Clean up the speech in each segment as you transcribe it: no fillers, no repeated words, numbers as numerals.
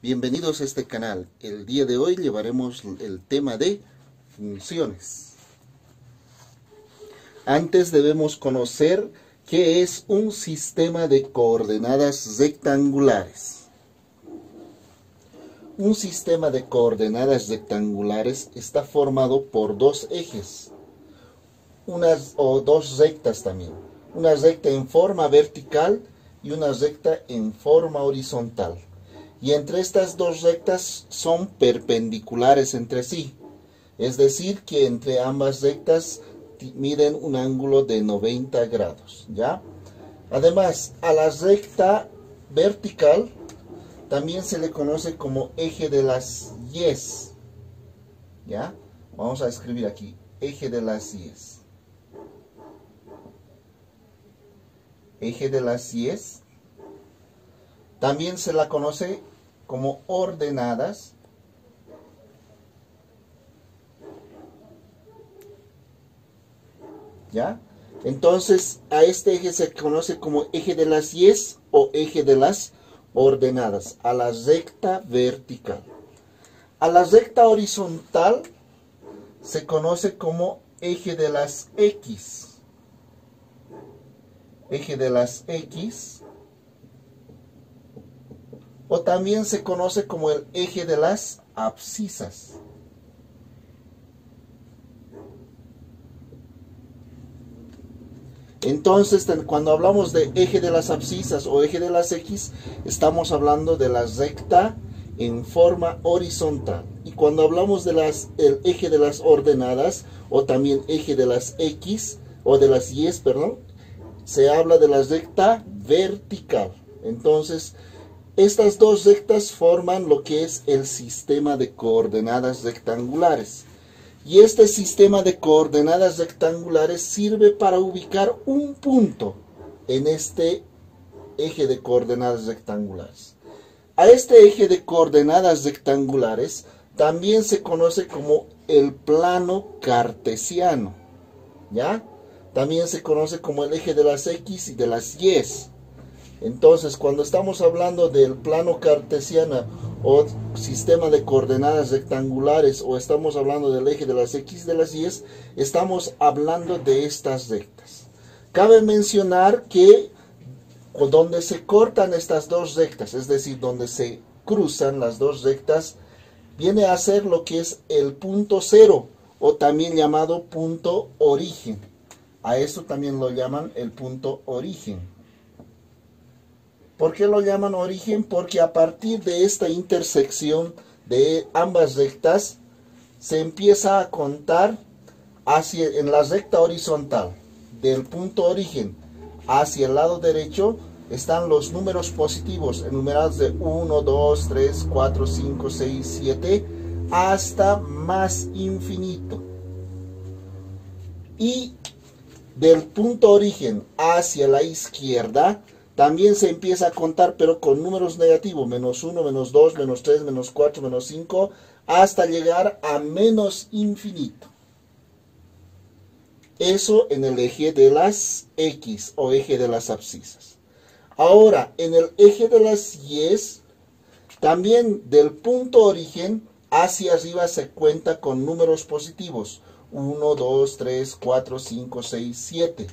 Bienvenidos a este canal. El día de hoy llevaremos el tema de funciones. Antes debemos conocer qué es un sistema de coordenadas rectangulares. Un sistema de coordenadas rectangulares está formado por dos ejes, dos rectas también. Una recta en forma vertical y una recta en forma horizontal. Y entre estas dos rectas son perpendiculares entre sí. Es decir, que entre ambas rectas miden un ángulo de 90 grados. ¿Ya? Además, a la recta vertical también se le conoce como eje de las Y's. ¿Ya? Vamos a escribir aquí, eje de las Y's. Eje de las Y's. También se la conoce como ordenadas. ¿Ya? Entonces, a este eje se conoce como eje de las Y's o eje de las ordenadas, a la recta vertical. A la recta horizontal se conoce como eje de las X. Eje de las X. O también se conoce como el eje de las abscisas. Entonces, cuando hablamos de eje de las abscisas o eje de las X, estamos hablando de la recta en forma horizontal. Y cuando hablamos de el eje de las ordenadas o también eje de las X o de las Y, perdón, se habla de la recta vertical. Entonces, estas dos rectas forman lo que es el sistema de coordenadas rectangulares. Y este sistema de coordenadas rectangulares sirve para ubicar un punto en este eje de coordenadas rectangulares. A este eje de coordenadas rectangulares también se conoce como el plano cartesiano. ¿Ya? También se conoce como el eje de las X y de las Y. Entonces, cuando estamos hablando del plano cartesiano o sistema de coordenadas rectangulares o estamos hablando del eje de las X y de las Y, estamos hablando de estas rectas. Cabe mencionar que donde se cortan estas dos rectas, es decir, donde se cruzan las dos rectas, viene a ser lo que es el punto cero o también llamado punto origen. A eso también lo llaman el punto origen. ¿Por qué lo llaman origen? Porque a partir de esta intersección de ambas rectas se empieza a contar en la recta horizontal del punto origen hacia el lado derecho están los números positivos enumerados de 1, 2, 3, 4, 5, 6, 7 hasta más infinito. Y del punto origen hacia la izquierda también se empieza a contar, pero con números negativos, menos 1, menos 2, menos 3, menos 4, menos 5, hasta llegar a menos infinito. Eso en el eje de las X o eje de las abscisas. Ahora, en el eje de las Y, también del punto origen hacia arriba se cuenta con números positivos. 1, 2, 3, 4, 5, 6, 7.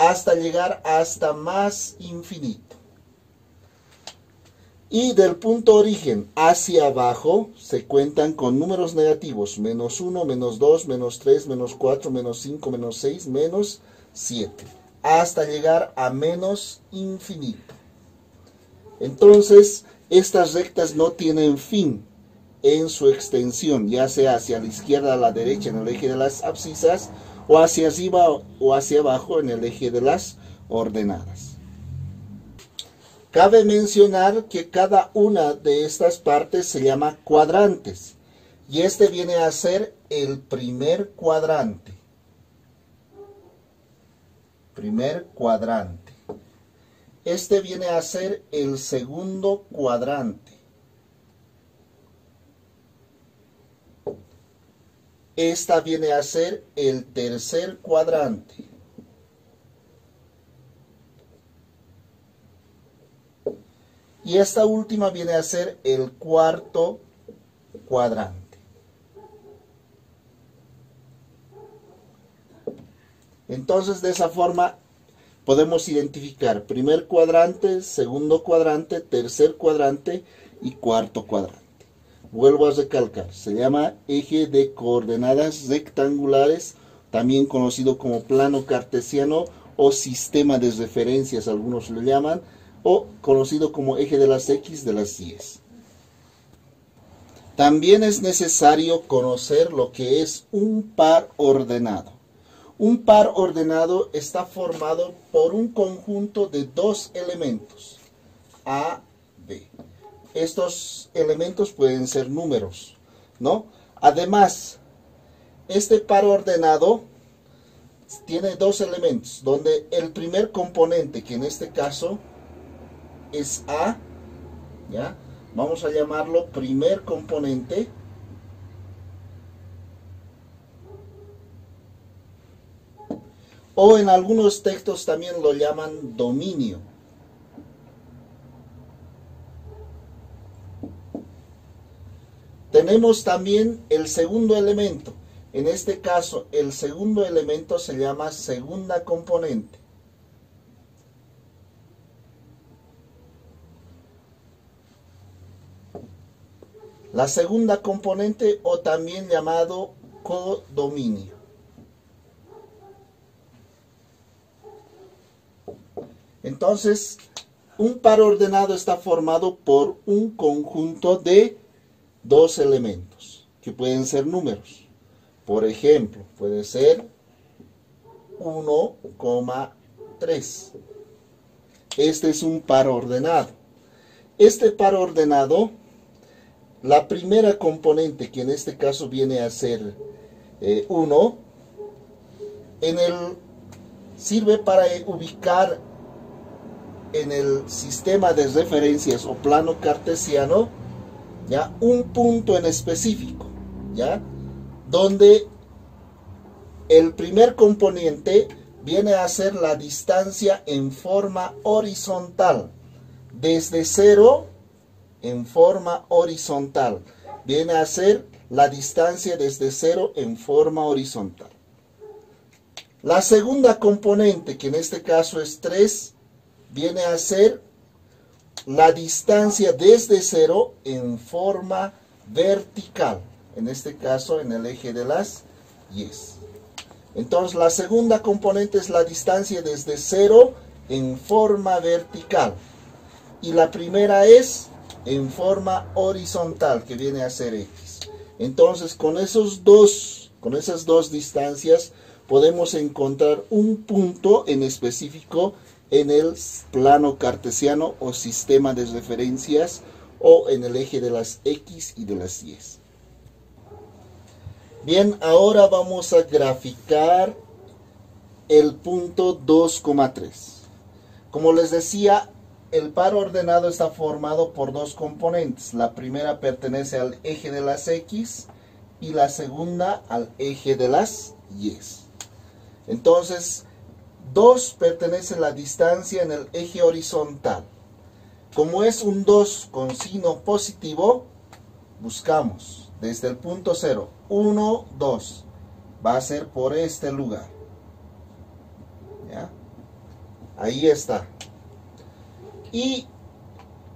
Hasta llegar hasta más infinito. Y del punto origen hacia abajo se cuentan con números negativos, menos 1, menos 2, menos 3, menos 4, menos 5, menos 6, menos 7, hasta llegar a menos infinito. Entonces, estas rectas no tienen fin en su extensión, ya sea hacia la izquierda, a la derecha en el eje de las abscisas, o hacia arriba o hacia abajo en el eje de las ordenadas. Cabe mencionar que cada una de estas partes se llama cuadrantes. Y este viene a ser el primer cuadrante. Primer cuadrante. Este viene a ser el segundo cuadrante. Esta viene a ser el tercer cuadrante. Y esta última viene a ser el cuarto cuadrante. Entonces, de esa forma podemos identificar primer cuadrante, segundo cuadrante, tercer cuadrante y cuarto cuadrante. Vuelvo a recalcar, se llama eje de coordenadas rectangulares, también conocido como plano cartesiano o sistema de referencias, algunos lo llaman, o conocido como eje de las X, de las Y. También es necesario conocer lo que es un par ordenado. Un par ordenado está formado por un conjunto de dos elementos, A, B. Estos elementos pueden ser números, ¿no? Además, este par ordenado tiene dos elementos, donde el primer componente, que en este caso es A, ¿ya? Vamos a llamarlo primer componente. O en algunos textos también lo llaman dominio. Tenemos también el segundo elemento. En este caso, el segundo elemento se llama segunda componente. La segunda componente, o también llamado codominio. Entonces, un par ordenado está formado por un conjunto de dos elementos, que pueden ser números. Por ejemplo, puede ser 1,3. Este es un par ordenado. Este par ordenado, la primera componente, que en este caso viene a ser 1, sirve para ubicar en el sistema de referencias o plano cartesiano, ¿ya? Un punto en específico, ¿ya? Donde el primer componente viene a ser la distancia en forma horizontal, desde cero en forma horizontal, viene a ser la distancia desde cero en forma horizontal. La segunda componente, que en este caso es 3, viene a ser la distancia desde cero en forma vertical, en este caso en el eje de las Y. Entonces la segunda componente es la distancia desde cero en forma vertical, y la primera es en forma horizontal, que viene a ser X. Entonces con esas dos distancias podemos encontrar un punto en específico en el plano cartesiano o sistema de referencias, o en el eje de las X y de las Y. Bien, ahora vamos a graficar el punto 2,3. Como les decía, el par ordenado está formado por dos componentes. La primera pertenece al eje de las X y la segunda al eje de las Y. Entonces, 2 pertenece a la distancia en el eje horizontal. Como es un 2 con signo positivo, buscamos desde el punto 0, 1, 2. Va a ser por este lugar. ¿Ya? Ahí está. Y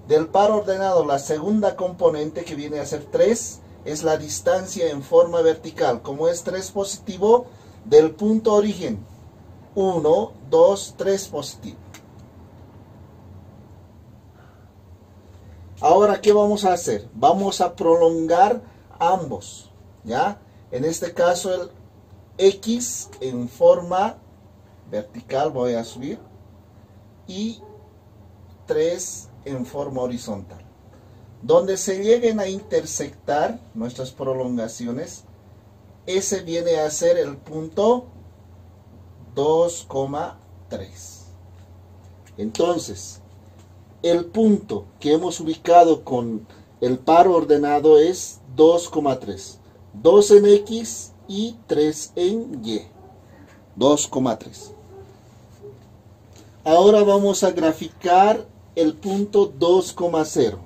del par ordenado, la segunda componente, que viene a ser 3, es la distancia en forma vertical. Como es 3 positivo, del punto origen, 1, 2, 3 positivo. Ahora, ¿qué vamos a hacer? Vamos a prolongar ambos, ¿ya? En este caso, el X en forma vertical voy a subir, y 3 en forma horizontal. Donde se lleguen a intersectar nuestras prolongaciones, ese viene a ser el punto 2,3. Entonces, el punto que hemos ubicado con el par ordenado es 2,3. 2 en X y 3 en Y. 2,3. Ahora vamos a graficar el punto 2,0.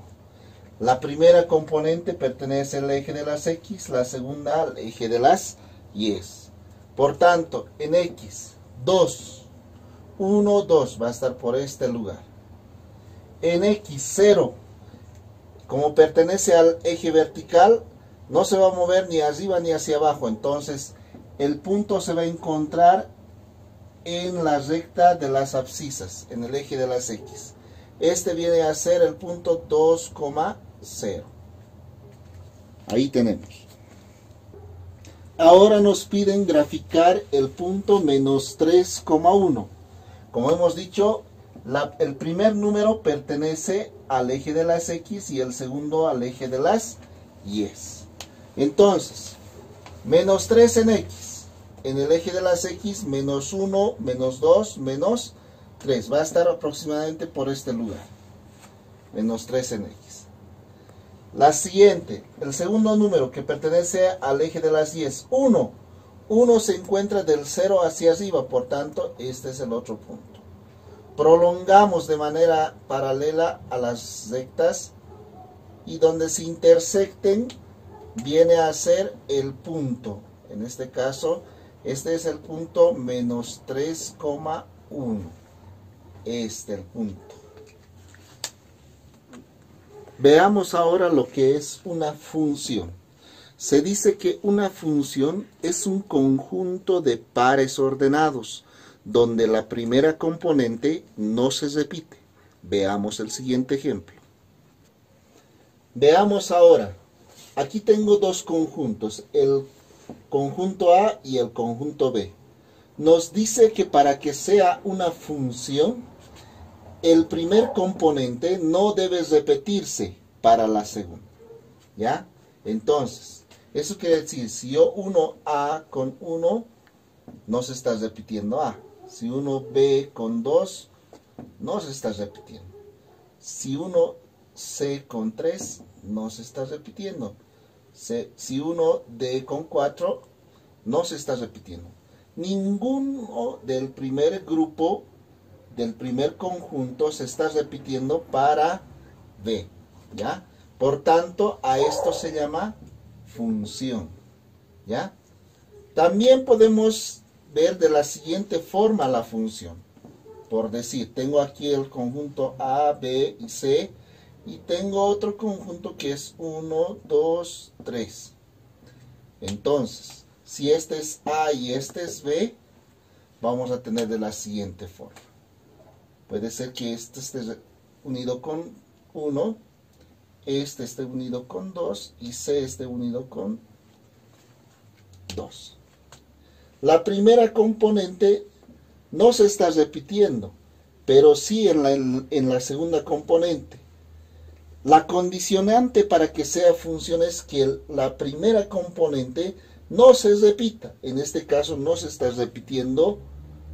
La primera componente pertenece al eje de las X, la segunda al eje de las Y. Por tanto, en X, 2, 1, 2 va a estar por este lugar. En X, 0, como pertenece al eje vertical, no se va a mover ni arriba ni hacia abajo. Entonces, el punto se va a encontrar en la recta de las abscisas, en el eje de las X. Este viene a ser el punto 2,0. Ahí tenemos. Ahora nos piden graficar el punto menos 3,1. Como hemos dicho, el primer número pertenece al eje de las X y el segundo al eje de las Y. Entonces, menos 3 en X, en el eje de las X, menos 1, menos 2, menos 3. Va a estar aproximadamente por este lugar. Menos 3 en X. La siguiente, el segundo número que pertenece al eje de las Y es 1. 1 se encuentra del 0 hacia arriba, por tanto, este es el otro punto. Prolongamos de manera paralela a las rectas y donde se intersecten viene a ser el punto. En este caso, este es el punto menos 3,1. El punto. Veamos ahora lo que es una función. Se dice que una función es un conjunto de pares ordenados, donde la primera componente no se repite. Veamos el siguiente ejemplo. Veamos ahora. Aquí tengo dos conjuntos, el conjunto A y el conjunto B. Nos dice que para que sea una función, el primer componente no debe repetirse para la segunda. ¿Ya? Entonces, eso quiere decir, si yo uno A con 1, no se está repitiendo A. Si uno B con 2, no se está repitiendo. Si uno C con 3, no se está repitiendo. Si uno D con 4, no se está repitiendo. Ninguno del primer grupo, del primer conjunto, se está repitiendo para B. ¿Ya? Por tanto, a esto se llama función. ¿Ya? También podemos ver de la siguiente forma la función. Por decir, tengo aquí el conjunto A, B y C, y tengo otro conjunto que es 1, 2, 3. Entonces, si este es A y este es B, vamos a tener de la siguiente forma. Puede ser que este esté unido con 1, este esté unido con 2 y C esté unido con 2. La primera componente no se está repitiendo, pero sí en la segunda componente. La condicionante para que sea función es que la primera componente no se repita. En este caso no se está repitiendo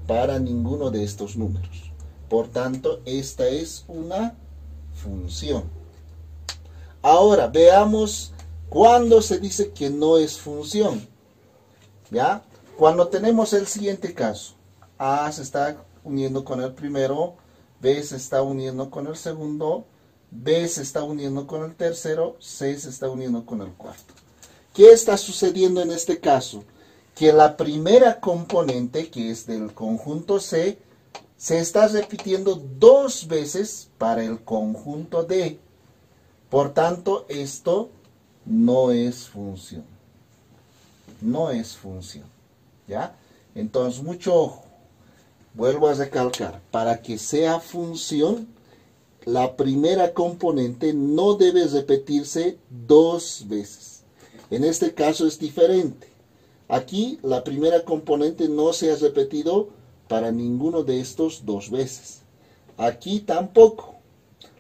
para ninguno de estos números. Por tanto, esta es una función. Ahora, veamos cuándo se dice que no es función. ¿Ya? Cuando tenemos el siguiente caso. A se está uniendo con el primero, B se está uniendo con el segundo, B se está uniendo con el tercero, C se está uniendo con el cuarto. ¿Qué está sucediendo en este caso? Que la primera componente, que es del conjunto C, se está repitiendo 2 veces para el conjunto D. Por tanto, esto no es función. No es función. ¿Ya? Entonces, mucho ojo. Vuelvo a recalcar. Para que sea función, la primera componente no debe repetirse 2 veces. En este caso es diferente. Aquí la primera componente no se ha repetido para ninguno de estos 2 veces. Aquí tampoco.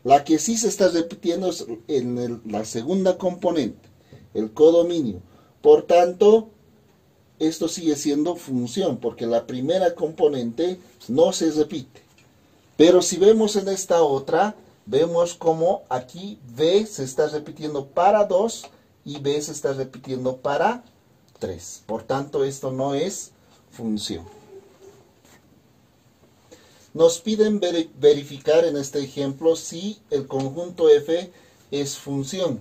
La que sí se está repitiendo es en la segunda componente, el codominio. Por tanto, esto sigue siendo función, porque la primera componente no se repite. Pero si vemos en esta otra, vemos como aquí B se está repitiendo para 2 y B se está repitiendo para 3. Por tanto, esto no es función. Nos piden verificar en este ejemplo si el conjunto F es función,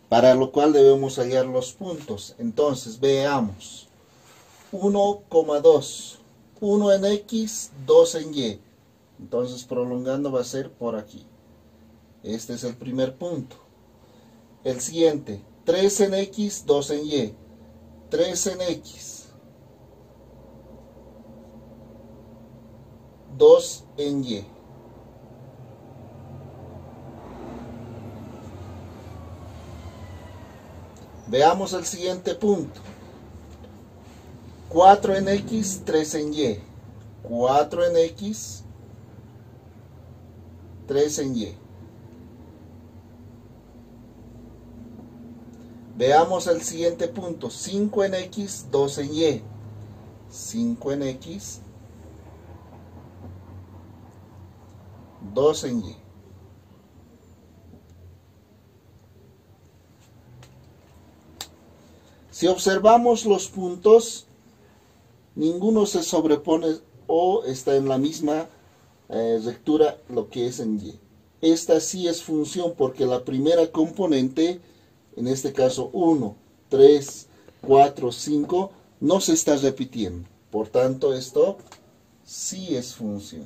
para lo cual debemos hallar los puntos. Entonces, veamos. 1,2. 1 en X, 2 en Y. Entonces, prolongando va a ser por aquí. Este es el primer punto. El siguiente, 3 en X, 2 en Y. 3 en X, 2 en Y. Veamos el siguiente punto. 4 en X, 3 en Y. 4 en X, 3 en Y. Veamos el siguiente punto. 5 en X, 2 en Y. 5 en X, 2 en Y. Si observamos los puntos, ninguno se sobrepone o está en la misma rectura lo que es en Y. Esta sí es función porque la primera componente, en este caso 1, 3, 4, 5, no se está repitiendo. Por tanto, esto sí es función.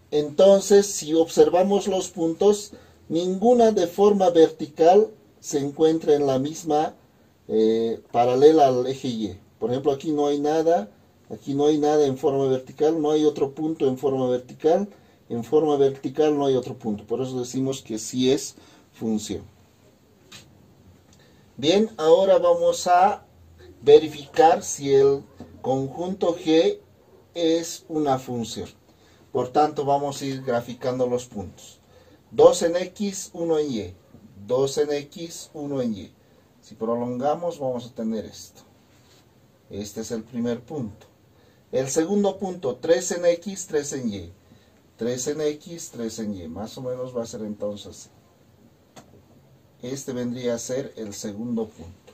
Entonces, si observamos los puntos, ninguna de forma vertical se encuentra en la misma paralela al eje Y. Por ejemplo, aquí no hay nada en forma vertical, no hay otro punto en forma vertical no hay otro punto. Por eso decimos que sí es función. Bien, ahora vamos a verificar si el conjunto G es una función. Por tanto, vamos a ir graficando los puntos. 2 en X, 1 en Y. 2 en X, 1 en Y. Si prolongamos, vamos a tener esto. Este es el primer punto. El segundo punto, 3 en X, 3 en Y. 3 en X, 3 en Y. Más o menos va a ser entonces. Este vendría a ser el segundo punto.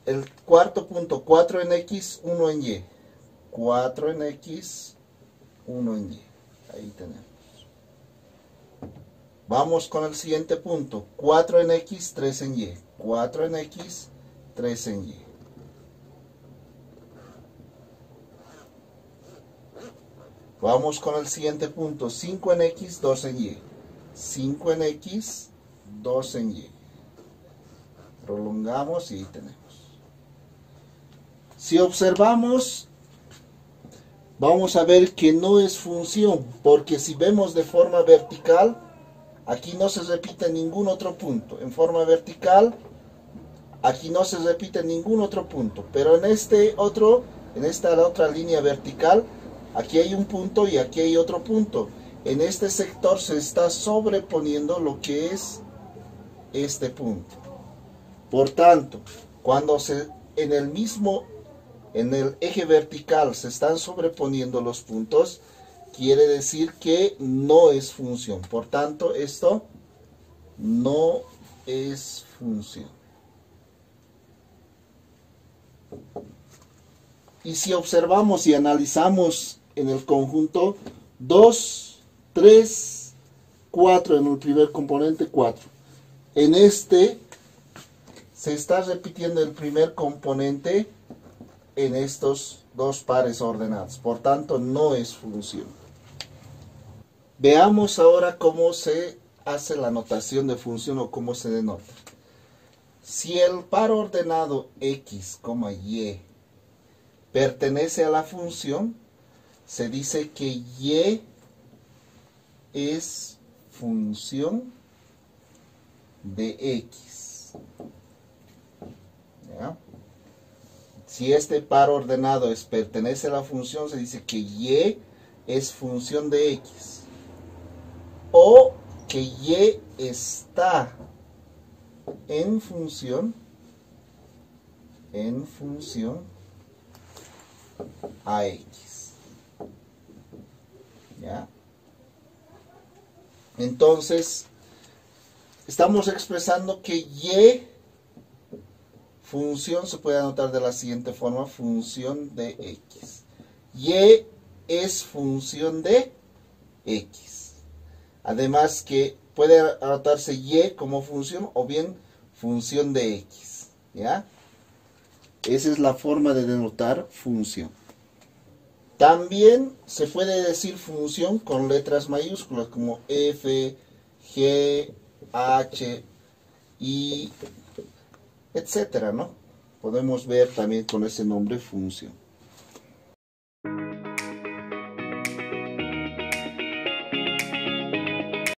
El cuarto punto, 4 en X, 1 en Y. 4 en X, 1 en Y. Ahí tenemos. Vamos con el siguiente punto. 4 en X, 3 en Y. 4 en X, 3 en Y. Vamos con el siguiente punto. 5 en X, 2 en Y. 5 en X, 2 en Y. Prolongamos y ahí tenemos. Si observamos, vamos a ver que no es función, porque si vemos de forma vertical, aquí no se repite ningún otro punto. En forma vertical, aquí no se repite ningún otro punto. Pero en esta otra línea vertical, aquí hay un punto y aquí hay otro punto. En este sector se está sobreponiendo lo que es este punto. Por tanto, cuando en el eje vertical se están sobreponiendo los puntos, quiere decir que no es función. Por tanto, esto no es función. Y si observamos y analizamos en el conjunto 2, 3, 4 en el primer componente, 4. En este se está repitiendo el primer componente en estos dos pares ordenados. Por tanto, no es función. Veamos ahora cómo se hace la notación de función o cómo se denota. Si el par ordenado X, Y pertenece a la función, se dice que Y es función de X. ¿Ya? Si este par ordenado pertenece a la función, se dice que Y es función de X. O que Y está en función a X. ¿Ya? Entonces, estamos expresando que Y Función se puede anotar de la siguiente forma, función de x. Y es función de x. Además que puede anotarse y como función o bien función de x. ¿Ya? Esa es la forma de denotar función. También se puede decir función con letras mayúsculas como f, g, h, y etcétera, ¿no? Podemos ver también con ese nombre función.